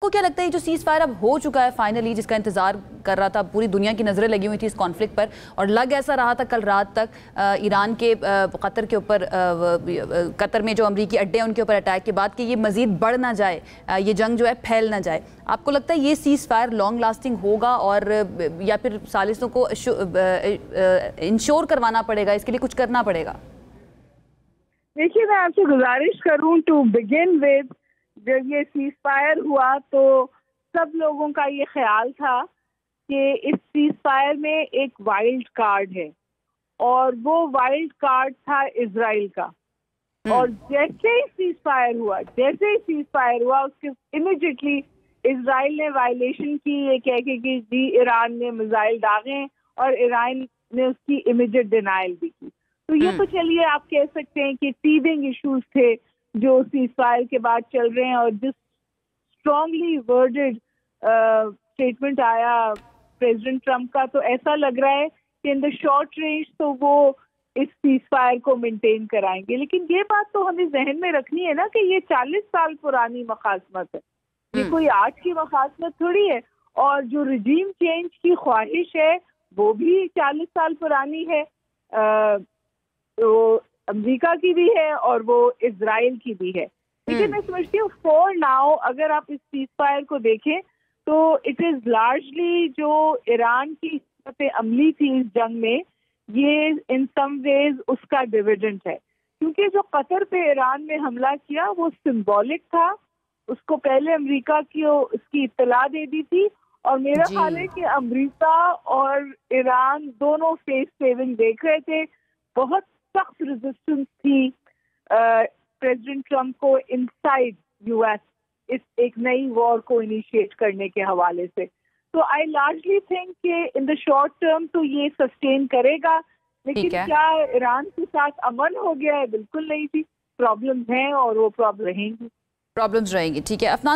आपको क्या लगता है जो सीज फायर अब हो चुका है फाइनली, जिसका इंतजार कर रहा था, पूरी दुनिया की नजरें लगी हुई थी इस कॉन्फ्लिक्ट पर और लग ऐसा रहा था कल रात तक ईरान के कतर के ऊपर, कतर में जो अमरीकी अड्डे हैं उनके ऊपर अटैक के बाद कि ये मजीद बढ़ ना जाए, ये जंग जो है फैल ना जाए, आपको लगता है ये सीज फायर लॉन्ग लास्टिंग होगा और या फिर सालिसों को इंश्योर करवाना पड़ेगा, इसके लिए कुछ करना पड़ेगा? देखिए, मैं आपसे गुजारिश करूं टू बिगिन विद, जब ये सीज फायर हुआ तो सब लोगों का ये ख्याल था कि इस सीज फायर में एक वाइल्ड कार्ड है और वो वाइल्ड कार्ड था इजराइल का। और जैसे ही सीज फायर हुआ उसके इमीडिएटली इजराइल ने वायलेशन की, ये कह के कि जी ईरान ने मिसाइल दागे और ईरान ने उसकी इमीडिएट डिनायल भी की। तो ये तो चलिए आप कह सकते हैं कि टीदिंग इश्यूज थे जो सीज फायर के बाद चल रहे हैं, और जिस स्ट्रांगली वर्डेड स्टेटमेंट आया प्रेसिडेंट ट्रम्प का, तो ऐसा लग रहा है कि इन द शॉर्ट रेंज तो वो इस सीज फायर को मेंटेन कराएंगे। लेकिन ये बात तो हमें जहन में रखनी है ना कि ये 40 साल पुरानी मखासमत है, ये कोई आज की मखासमत थोड़ी है। और जो रिजीम चेंज की ख्वाहिश है वो भी 40 साल पुरानी है, तो अमेरिका की भी है और वो इजराइल की भी है। लेकिन मैं समझती हूँ फॉर नाउ अगर आप इस सीज फायर को देखें तो इट इज लार्जली जो ईरान की अमली थी इस जंग में, ये इन सम वेज उसका डिविडेंड है, क्योंकि जो कतर पे ईरान ने हमला किया वो सिंबॉलिक था। उसको पहले अमेरिका की उसकी इत्तला दे दी थी और मेरा ख्याल है कि अमेरिका और ईरान दोनों फेस सेविंग देख रहे थे। बहुत सख्त रेजिस्टेंस थी प्रेसिडेंट ट्रम्प को इनसाइड यूएस इस एक नई वॉर को इनिशिएट करने के हवाले से। तो आई लार्जली थिंक कि इन द शॉर्ट टर्म तो ये सस्टेन करेगा, लेकिन क्या ईरान के साथ अमन हो गया है? बिल्कुल नहीं थी, प्रॉब्लम्स हैं और वो प्रॉब्लम रहेंगी। ठीक है अफनान।